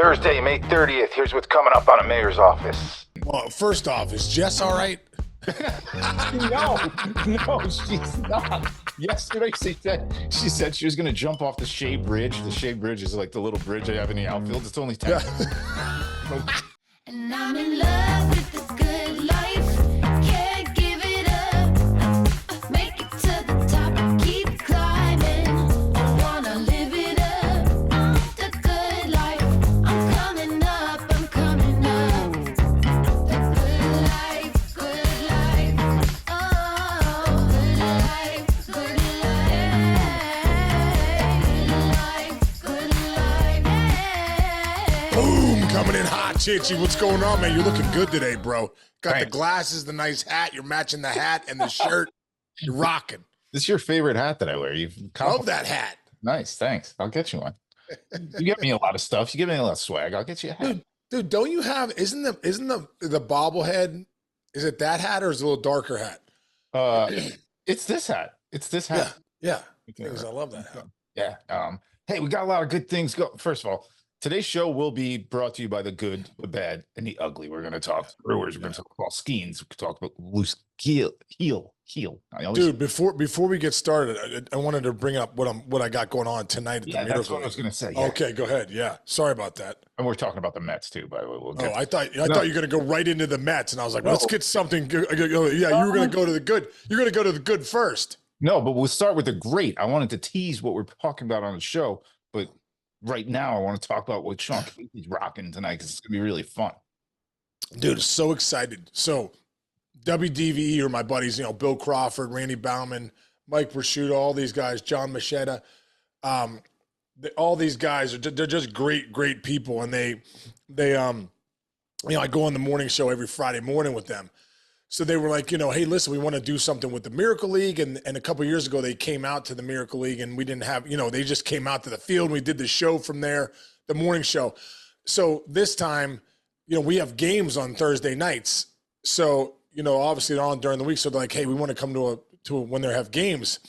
Thursday, May 30th. Here's what's coming up on a mayor's office. Well, first off, is Jess all right? No, she's not. Yesterday, she said she was going to jump off the Shea Bridge. The Shea Bridge is like the little bridge they have in the outfield. It's only 10. And I'm in love with the good life. Can't give it up. Make it to the top. Keep climbing. I wanna live it up. The good life. I'm coming up. I'm coming up. The good life. Good life. Oh, good life. Good life. Good life. Yeah. Boom, coming in hot, Chichi. What's going on, man? You're looking good today, bro. Got Thanks. the glasses, the nice hat. You're matching the hat and the shirt. You're rocking. This is your favorite hat that I wear. Love that hat. Nice, thanks. I'll get you one. You get me a lot of stuff. You give me a lot of swag. I'll get you a hat. Dude, don't you have, isn't the bobblehead, is it that hat or is it a little darker hat? It's this hat. It's this hat. Yeah. Because I love that hat. Yeah. Hey, we got a lot of good things. First of all, today's show will be brought to you by the good, the bad, and the ugly. We're going to talk Brewers. We're going to talk Paul Skenes. We can talk about loose heel. Dude, before we get started, I wanted to bring up what I got going on tonight at the Yeah, that's Miracle what I was League. going to say. Yeah. Okay, go ahead. Yeah, sorry about that. And we're talking about the Mets too, by the way. We'll get I thought you were going to go right into the Mets, and I was like, let's No. get something good. Yeah, you were going to go to the good. You're going to go to the good first. No, but we'll start with the great. I wanted to tease what we're talking about on the show, but right now I want to talk about what Sean Casey's rocking tonight because it's going to be really fun. Dude, so excited. So WDVE are my buddies, Bill Crawford, Randy Bauman, Mike Prosciutto, all these guys, John Machetta. All these guys they're just great people. And they I go on the morning show every Friday morning with them. So they were like, hey, listen, we want to do something with the Miracle League. And a couple of years ago, they came out to the Miracle League and we didn't have, they just came out to the field. And we did the show from there, the morning show. So this time, we have games on Thursday nights. So, obviously they're on during the week. So they're like, hey, we want to come to when they have games.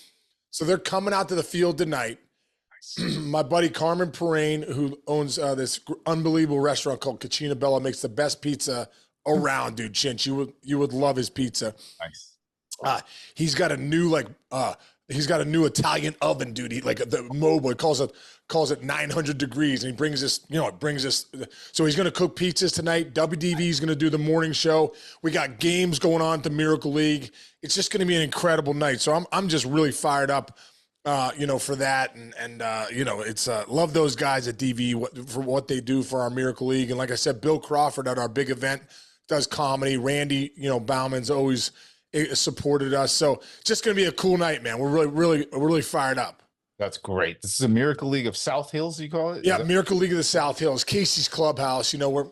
So they're coming out to the field tonight. My buddy Carmen Perrine, who owns this unbelievable restaurant called Cucina Bella, makes the best pizza around, dude. Chinch, you would love his pizza. Nice. He's got a new Italian oven, dude. He the mobile calls it 900 degrees, and he brings this. So he's gonna cook pizzas tonight. WDV is gonna do the morning show. We got games going on at the Miracle League. It's just gonna be an incredible night. So I'm just really fired up. For that, and it's love those guys at DV for what they do for our Miracle League. And like I said, Bill Crawford at our big event does comedy. Randy, Bauman's always supported us. So it's just going to be a cool night, man. We're really fired up. That's great. This is a Miracle League of South Hills, you call it? Yeah, Miracle League of the South Hills, Casey's Clubhouse. We're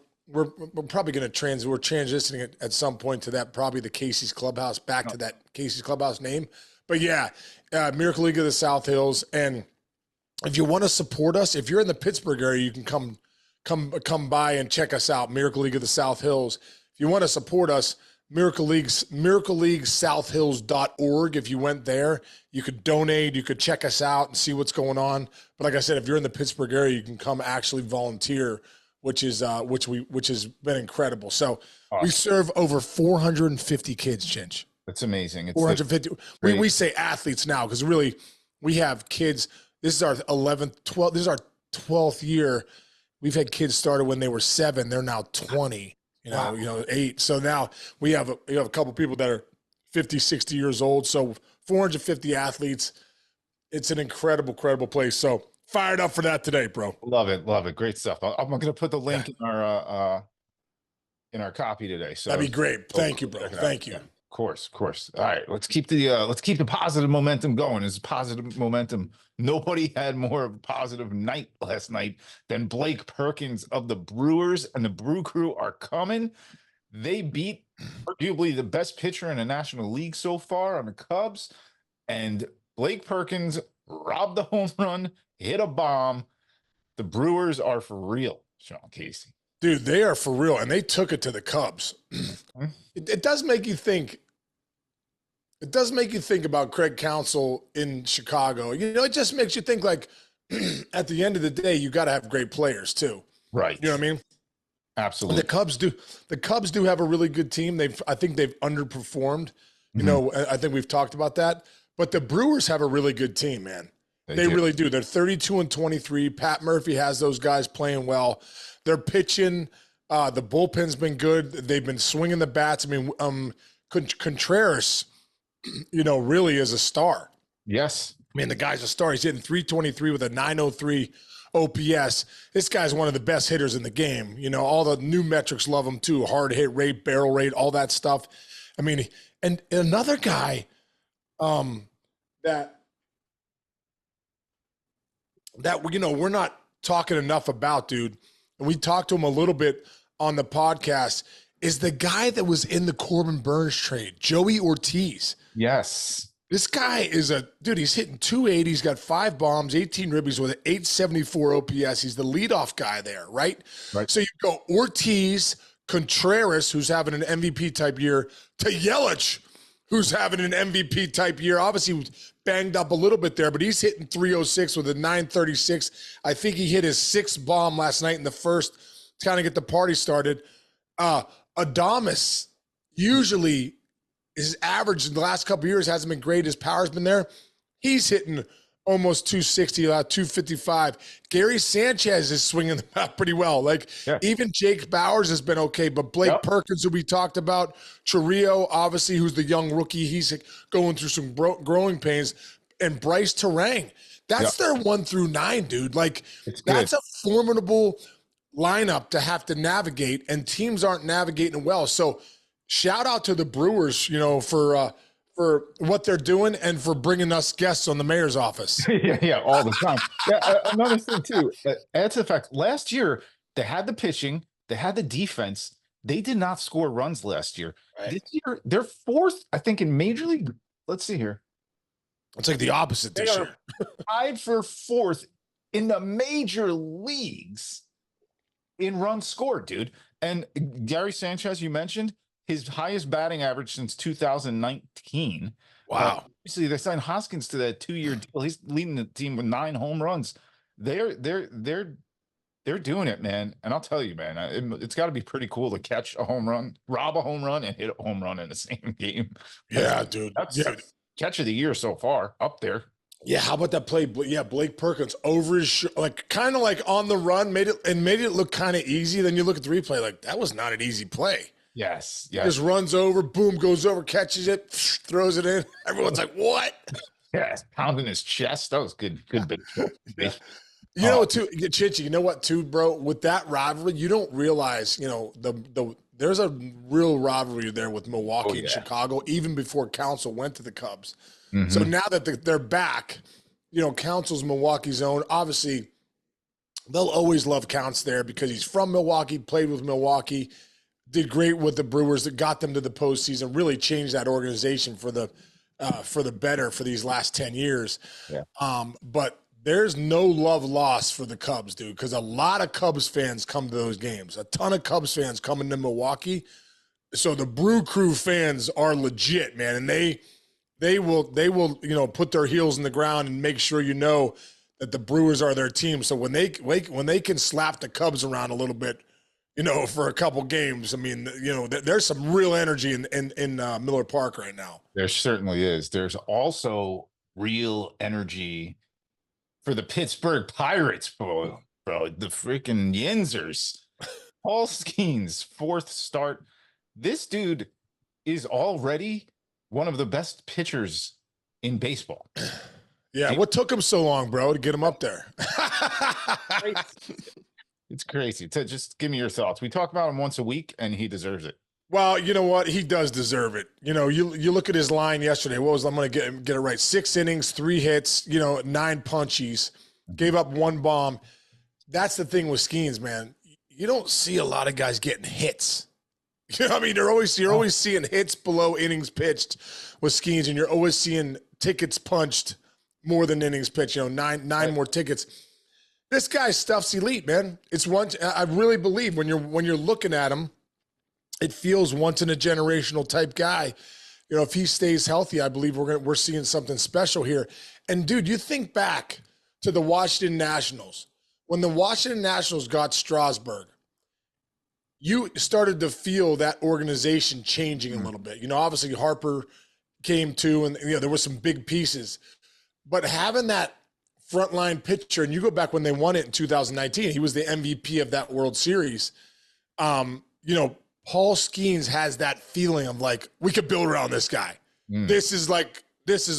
probably going to we're transitioning at some point to that, probably the Casey's Clubhouse, back to that Casey's Clubhouse name. But yeah, Miracle League of the South Hills. And if you want to support us, if you're in the Pittsburgh area, you can come by and check us out, Miracle League of the South Hills. If you want to support us, Miracle League Southhills.org. If you went there, you could donate, you could check us out and see what's going on. But like I said, if you're in the Pittsburgh area, you can come actually volunteer, which has been incredible. So we serve over 450 kids, Chinch. That's amazing. It's 450. We say athletes now because really we have kids. This is our 12th. This is our 12th year. We've had kids started when they were 7. They're now 20. 8. So now we have a couple people that are 50, 60 years old. So 450 athletes. It's an incredible place. So fired up for that today, bro. Love it. Great stuff. I'm going to put the link in our copy today. So that'd be great. Thank you, bro. Thank you. Yeah. Of course. All right, let's keep the positive momentum going. It's positive momentum. Nobody had more of a positive night last night than Blake Perkins of the Brewers, and the Brew Crew are coming. They beat arguably the best pitcher in the National League so far on the Cubs, and Blake Perkins robbed the home run, hit a bomb. The Brewers are for real, Sean Casey. Dude, they are for real, and they took it to the Cubs. It does make you think. It does make you think about Craig Counsell in Chicago. It just makes you think like, at the end of the day, you got to have great players too. Right. You know what I mean? Absolutely. The Cubs do have a really good team. I think they've underperformed. You know, I think we've talked about that. But the Brewers have a really good team, man. They really do. They're 32-23. Pat Murphy has those guys playing well. They're pitching. The bullpen's been good. They've been swinging the bats. I mean, Contreras, you know, really is a star. Yes. I mean, the guy's a star. He's hitting 323 with a 903 OPS. This guy's one of the best hitters in the game. You know, all the new metrics love him too. Hard hit rate, barrel rate, all that stuff. I mean, and another guy that you know we're not talking enough about, dude, and we talked to him a little bit on the podcast, is the guy that was in the Corbin Burns trade, Joey Ortiz. Yes. This guy is he's hitting 280. He's got 5 bombs, 18 ribbies with an 874 OPS. He's the leadoff guy there, right? Right. So you go Ortiz, Contreras, who's having an MVP type year, to Yelich, who's having an MVP type year. Obviously, he was banged up a little bit there, but he's hitting 306 with a 936. I think he hit his 6th bomb last night in the first to kind of get the party started. Adames usually his average in the last couple of years hasn't been great. His power's been there. He's hitting almost 260, 255. Gary Sanchez is swinging the bat pretty well. Like even Jake Bowers has been okay, but Blake Perkins, who we talked about, Chirrillo, obviously, who's the young rookie, he's going through some growing pains, and Bryce Terang. That's their 1 through 9, dude. Like that's a formidable lineup to have to navigate, and teams aren't navigating well. So shout out to the Brewers, you know, for what they're doing and for bringing us guests on the mayor's office. yeah, all the time. Another thing too, add to the fact, last year they had the pitching, they had the defense. They did not score runs last year. Right. This year, they're 4th, I think, in Major League. Let's see here. It's like the opposite this year. Tied for 4th in the major leagues in runs scored, dude. And Gary Sanchez, you mentioned, his highest batting average since 2019. Wow. Obviously, they signed Hoskins to that 2-year deal. He's leading the team with 9 home runs. They're doing it, man. And I'll tell you, man, it's got to be pretty cool to catch a home run, rob a home run, and hit a home run in the same game. Yeah, dude. That's catch of the year so far, up there. Yeah, how about that play? Yeah, Blake Perkins over his like kind of like on the run, made it look kind of easy. Then you look at the replay, like that was not an easy play. Yes. Just runs over, boom, goes over, catches it, throws it in. Everyone's like, "What?" Yeah, pounding his chest. That was good baseball. You know, too, Chichi. You know what, too, bro? With that rivalry, you don't realize, you know, there's a real rivalry there with Milwaukee and Chicago, even before Council went to the Cubs. Mm-hmm. So now that they're back, you know, Council's Milwaukee's own. Obviously, they'll always love Counts there because he's from Milwaukee, played with Milwaukee. Did great with the Brewers that got them to the postseason, really changed that organization for the better for these last 10 years. Yeah. But there's no love lost for the Cubs, dude, because a lot of Cubs fans come to those games. A ton of Cubs fans coming to Milwaukee. So the Brew Crew fans are legit, man, and they will, you know, put their heels in the ground and make sure you know that the Brewers are their team. So when they can slap the Cubs around a little bit, you know, for a couple games, I mean, you know, there's some real energy in Miller Park right now. There certainly is. There's also real energy for the Pittsburgh Pirates, bro. The freaking Yinzers. Paul Skenes, 4th start. This dude is already one of the best pitchers in baseball. Yeah, what took him so long, bro, to get him up there? It's crazy. Just give me your thoughts. We talk about him once a week, and he deserves it. Well, you know what? He does deserve it. You know, you look at his line yesterday. What was I'm going to get it right? 6 innings, 3 hits. You know, 9 punchies. Gave up 1 bomb. That's the thing with Skenes, man. You don't see a lot of guys getting hits. You know what I mean? You're always seeing hits below innings pitched with Skenes, and you're always seeing tickets punched more than innings pitched. You know, nine more tickets. This guy's stuff's elite, man. It's one. I really believe when you're looking at him, it feels once in a generational type guy. You know, if he stays healthy, I believe we're seeing something special here. And dude, you think back to the Washington Nationals when the Washington Nationals got Strasburg, you started to feel that organization changing a little bit. Obviously Harper came too, and there were some big pieces. But having that frontline pitcher, and you go back when they won it in 2019, he was the MVP of that World Series. Paul Skenes has that feeling of like, we could build around this guy. This is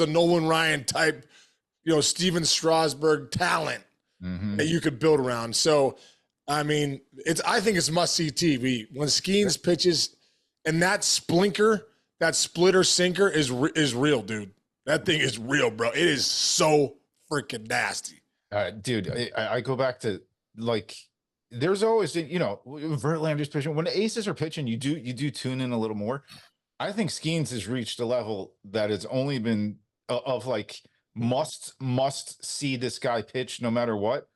a Nolan Ryan type, Steven Strasburg talent that you could build around. So, I mean, I think it's must-see TV. When Skenes pitches, and that splinker, that splitter sinker is real, dude. That thing is real, bro. It is so freaking nasty. Dude, I go back to, like, there's always, Verlander's pitching. When the aces are pitching, you do tune in a little more. I think Skenes has reached a level that has only been of like must see this guy pitch no matter what.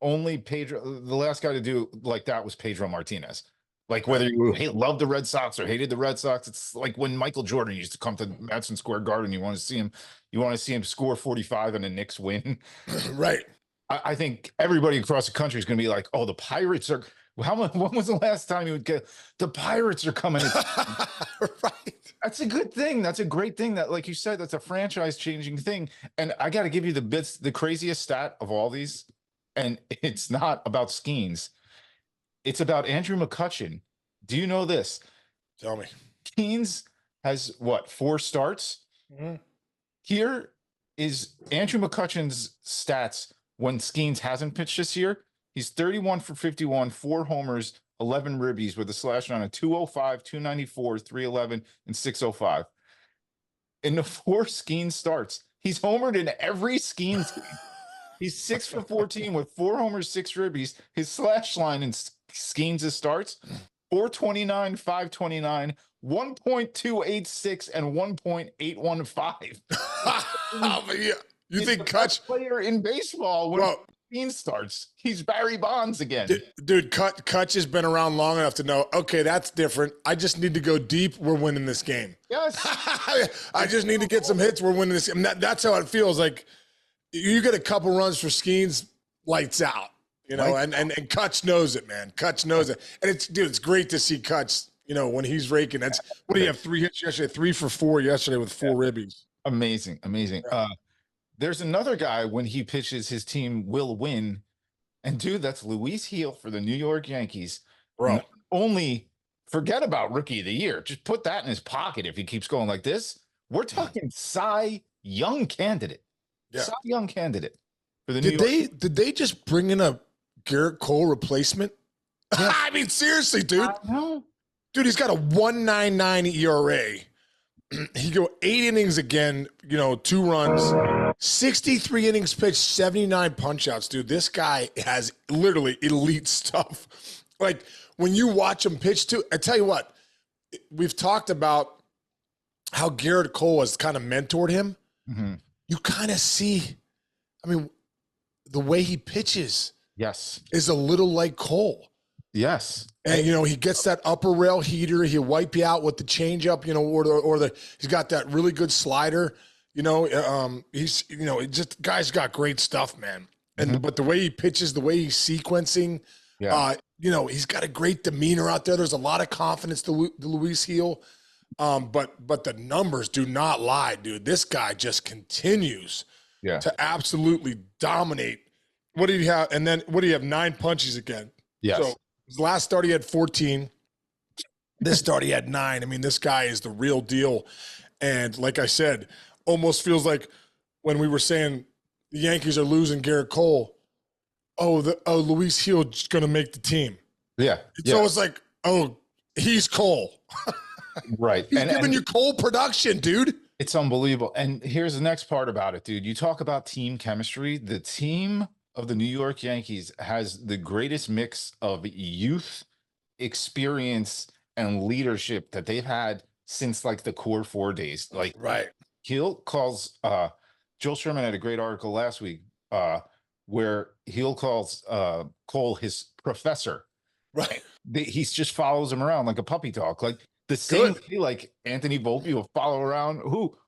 Only Pedro, the last guy to do like that was Pedro Martinez. Like whether you love the Red Sox or hated the Red Sox, it's like when Michael Jordan used to come to Madison Square Garden. You want to see him score 45 and the Knicks win. Right. I think everybody across the country is going to be like, oh, the Pirates are. When was the last time you would get the Pirates are coming? Right. That's a good thing. That's a great thing. That, like you said, that's a franchise changing thing. And I got to give you the craziest stat of all these. And it's not about Skenes. It's about Andrew McCutchen. Do you know this? Tell me. Skenes has what, 4 starts? Mm-hmm. Here is Andrew McCutchen's stats when Skenes hasn't pitched this year. He's 31 for 51, 4 homers, 11 ribbies with a slash line of 205, 294, 311, and 605. In the 4 Skenes starts, he's homered in every Skenes game. He's 6 for 14 with 4 homers, 6 ribbies. His slash line in Skenes' starts, 429, 529, 1.286, and 1.815. Yeah. You think Kutch player in baseball when Skenes starts? He's Barry Bonds again. Dude, Kutch has been around long enough to know, okay, that's different. I just need to go deep. We're winning this game. Yes. I just need to get some hits. We're winning this game. That's how it feels. Like you get a couple runs for Skenes, lights out. And Kutch knows it, man. Kutch knows it. And it's great to see Kutch, when he's raking. What do you have? 3 hits yesterday, 3 for 4 yesterday with 4 ribbies. Amazing. There's another guy when he pitches, his team will win. And dude, that's Luis Gil for the New York Yankees. Bro. Not only forget about Rookie of the Year. Just put that in his pocket if he keeps going like this. We're talking Cy Young candidate. Yeah. Cy Young candidate for the New York. Did they just bring in a Garrett Cole replacement? Yeah. I mean, seriously, dude. Dude, he's got a 1.99 ERA. He go 8 innings again, 2 runs, 63 innings pitched, 79 punch outs, dude. This guy has literally elite stuff. Like when you watch him pitch too, I tell you what, we've talked about how Garrett Cole has kind of mentored him. Mm-hmm. You kind of see, the way he pitches. Yes. Is a little like Cole. Yes. And, he gets that upper rail heater. He'll wipe you out with the changeup, he's got that really good slider. Guy's got great stuff, man. And, but the way he pitches, the way he's sequencing, he's got a great demeanor out there. There's a lot of confidence to Luis Gil. But the numbers do not lie, dude. This guy just continues to absolutely dominate. What did he have? And then what do you have? 9 punches again. Yes. So his last start, he had 14. This start, he had 9. I mean, this guy is the real deal. And like I said, almost feels like when we were saying the Yankees are losing Garrett Cole, Luis Gil's going to make the team. Yeah. So it's like, he's Cole. Right. He's giving you Cole production, dude. It's unbelievable. And here's the next part about it, dude. You talk about team chemistry. The team of the New York Yankees has the greatest mix of youth, experience, and leadership that they've had since like the core 4 days. Like, right. Gil calls Joel Sherman had a great article last week where Gil calls Cole his professor. Right. He just follows him around like a puppy dog. Like the same way, like Anthony Volpe will follow around.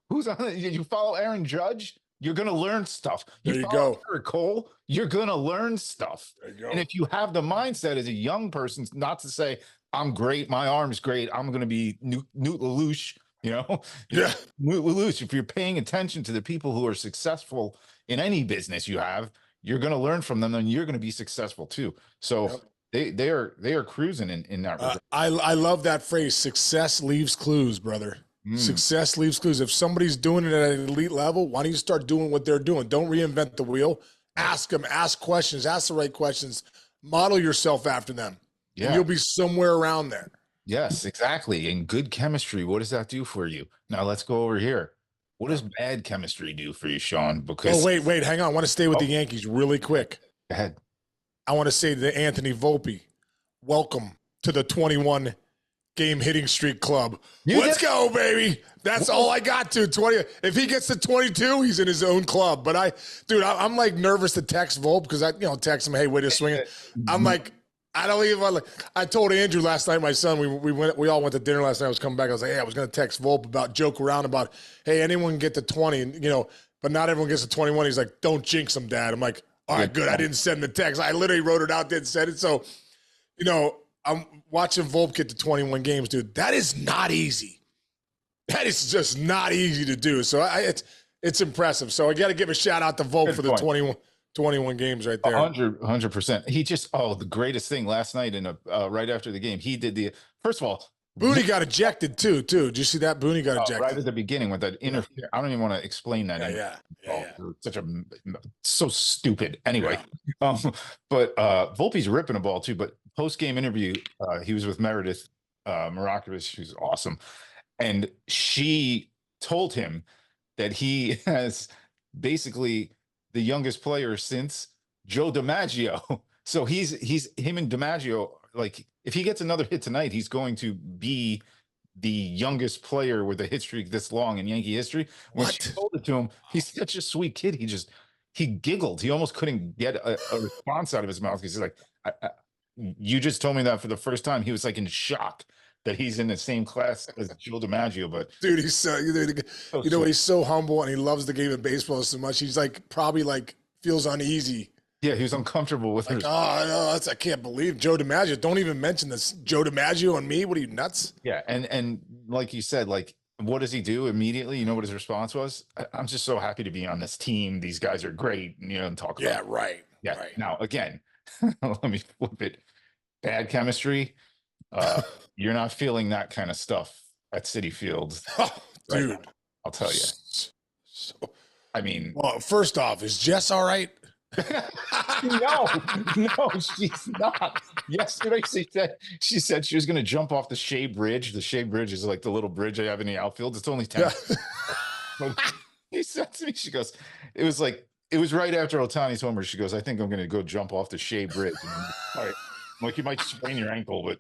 Who's on it? Did you follow Aaron Judge? you're gonna learn stuff. There you follow go. Garrett Cole, you're gonna learn stuff. There you go. And if you have the mindset as a young person, not to say I'm great, my arm's great, I'm gonna be Newt Lelouch, Yeah. Newt Lelouch. If you're paying attention to the people who are successful in any business you have, you're gonna learn from them, and you're gonna be successful too. So they are cruising in that regard. I love that phrase. Success leaves clues, brother. Success leaves clues. If somebody's doing it at an elite level, why don't you start doing what they're doing? Don't reinvent the wheel. Ask them, ask questions, ask the right questions. Model yourself after them. Yeah. And you'll be somewhere around there. Yes, exactly. And good chemistry, what does that do for you? Now let's go over here. What does bad chemistry do for you, Sean? Because wait, hang on. I want to stay with the Yankees really quick. Go ahead. I want to say to Anthony Volpe, welcome to the 21 game hitting streak club. Let's go, baby. That's all I got to 20. If he gets to 22, he's in his own club. But I'm like nervous to text Volpe because I text him, hey, way to swing it. I'm like, I don't even. I told Andrew last night, my son, we all went to dinner last night. I was coming back. I was like, hey, I was going to text Volpe joke around about, hey, anyone can get to 20, and but not everyone gets to 21. He's like, don't jinx him, Dad. I'm like, all right, good. I didn't send the text. I literally wrote it out, didn't send it. So, I'm watching Volpe get to 21 games, dude. That is not easy. That is just not easy to do. So it's impressive. So I got to give a shout out to Volpe for the 21 games right there. 100%. He just, the greatest thing last night right after the game, he did first of all, Booney got ejected too. Did you see that? Booney got ejected right at the beginning with that interference. I don't even want to explain that. Yeah. So stupid. Anyway, but Volpe's ripping a ball too. But post-game interview, he was with Meredith Marakovich, who's awesome, and she told him that he has basically the youngest player since Joe DiMaggio. So he's him and DiMaggio. Like, if he gets another hit tonight, he's going to be the youngest player with a hit streak this long in Yankee history. When she told it to him, he's such a sweet kid. He giggled. He almost couldn't get a response out of his mouth because he's like, you just told me that for the first time. He was like in shock that he's in the same class as Joe DiMaggio. But dude, he's so he's so humble and he loves the game of baseball so much. He's probably feels uneasy. Yeah, he was uncomfortable with her. Oh, no, I can't believe Joe DiMaggio. Don't even mention this. Joe DiMaggio and me. What are you, nuts? Yeah, and like you said, what does he do immediately? You know what his response was? I'm just so happy to be on this team. These guys are great. And talk about right. Yeah. Right. Now, again, let me flip it. Bad chemistry. You're not feeling that kind of stuff at Citi Field. Oh, dude. Right, I'll tell you. I mean, well, first off, is Jess all right? No, she's not. Yesterday she said she was going to jump off the Shea Bridge. The Shea Bridge is like the little bridge I have in the outfield. It's only 10. But he said to me, she goes, it was right after Ohtani's homer. She goes, I think I'm going to go jump off the Shea Bridge. And all right, I'm like, you might sprain your ankle, but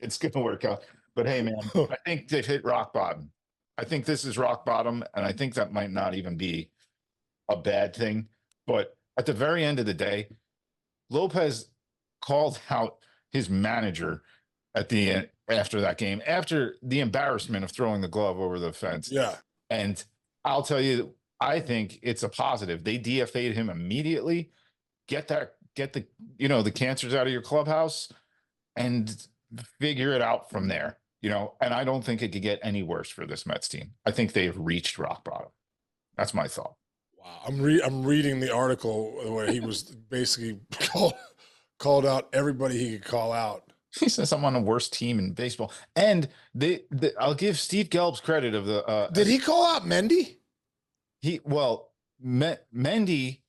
it's going to work out. But hey, man, I think they've hit rock bottom. I think this is rock bottom, and I think that might not even be a bad thing. But at the very end of the day, Lopez called out his manager after that game, after the embarrassment of throwing the glove over the fence. Yeah. And I'll tell you, I think it's a positive. They DFA'd him immediately. Get the cancers out of your clubhouse and figure it out from there. And I don't think it could get any worse for this Mets team. I think they've reached rock bottom. That's my thought. Wow. I'm reading the article where he was basically called out everybody he could call out. He says I'm on the worst team in baseball. And I'll give Steve Gelb's credit of the did he call out Mendy? Mendy,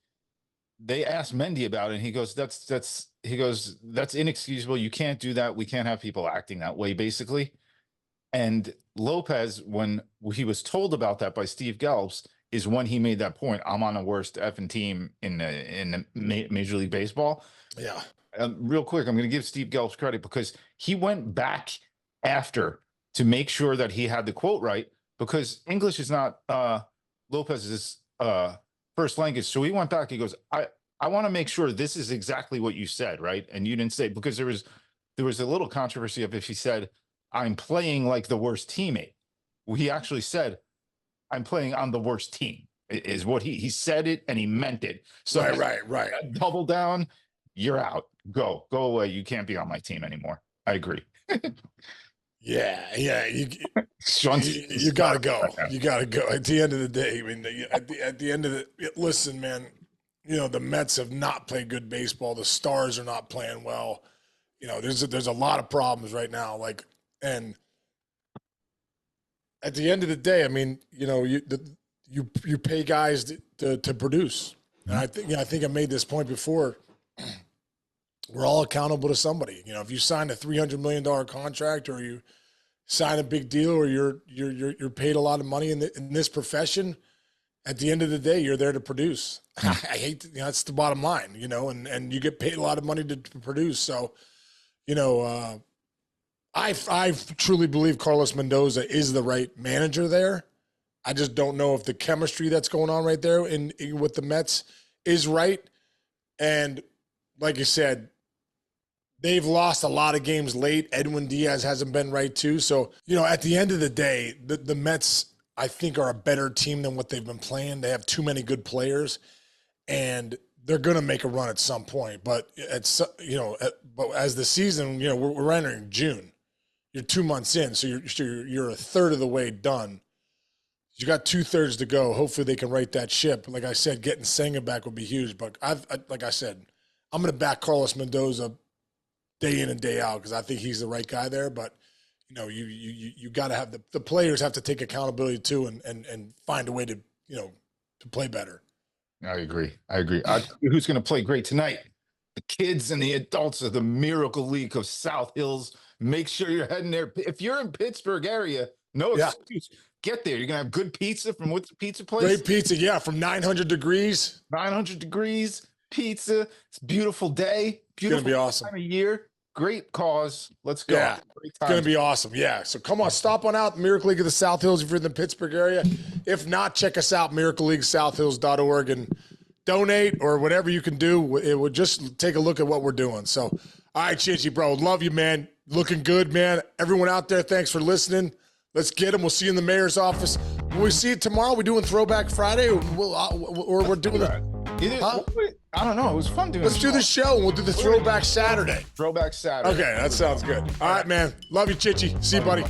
they asked Mendy about it, and he goes, that's inexcusable. You can't do that. We can't have people acting that way, basically. And Lopez, when he was told about that by Steve Gelbs, is when he made that point. I'm on the worst effing team in the Major League Baseball. Yeah. Real quick, I'm going to give Steve Gelbs credit because he went back after to make sure that he had the quote right, because English is not Lopez's first language. So he went back. He goes, I want to make sure this is exactly what you said, right? And you didn't say, because there was a little controversy of if he said, I'm playing like the worst teammate. Well, he actually said, I'm playing on the worst team. is what he said it and he meant it. So Right. double down, you're out. Go away. You can't be on my team anymore. I agree. Yeah. Sean's- You gotta go. You gotta go. At the end of the day, I mean, at the end of listen, man. The Mets have not played good baseball. The Stars are not playing well. There's a lot of problems right now. And at the end of the day, I mean, you pay guys to produce. And I think I made this point before. We're all accountable to somebody. If you sign a $300 million contract, or you sign a big deal, or you're paid a lot of money in this profession, at the end of the day, you're there to produce. I hate that's the bottom line, and you get paid a lot of money to produce. So, I truly believe Carlos Mendoza is the right manager there. I just don't know if the chemistry that's going on right there with the Mets is right. And like you said, they've lost a lot of games late. Edwin Diaz hasn't been right too. So, at the end of the day, the Mets, I think, are a better team than what they've been playing. They have too many good players, and they're going to make a run at some point. But but as the season, we're entering June. You're 2 months in, so you're a third of the way done. You got 2/3 to go. Hopefully, they can right that ship. Like I said, getting Senga back would be huge. But like I said, I'm going to back Carlos Mendoza day in and day out because I think he's the right guy there. But you got to have the players have to take accountability too and find a way to play better. I agree. Who's going to play great tonight? The kids and the adults of the Miracle League of South Hills. Make sure you're heading there. If you're in Pittsburgh area, no excuse. Get there. You're going to have good pizza from what's the pizza place? Great pizza, yeah, from 900 degrees. 900 degrees pizza. It's a beautiful day. Beautiful It's going to be awesome. time of year. Great cause. Let's go. Yeah, it's going to be awesome. Yeah, so come on, stop on out. Miracle League of the South Hills if you're in the Pittsburgh area. If not, check us out, miracleleaguesouthhills.org, and donate or whatever you can do. It would just take a look at what we're doing. So, all right, Chichi, bro, love you, man. Looking good, man. Everyone out there, thanks for listening. Let's get them. We'll see you in the mayor's office. When we see it tomorrow, we doing Throwback Friday, or we're doing it. I don't know. It was fun doing. Let's do the show, and we'll do the Throwback Saturday. Throwback Saturday. Okay, that sounds good. All right, man. Love you, Chichi. See you, buddy.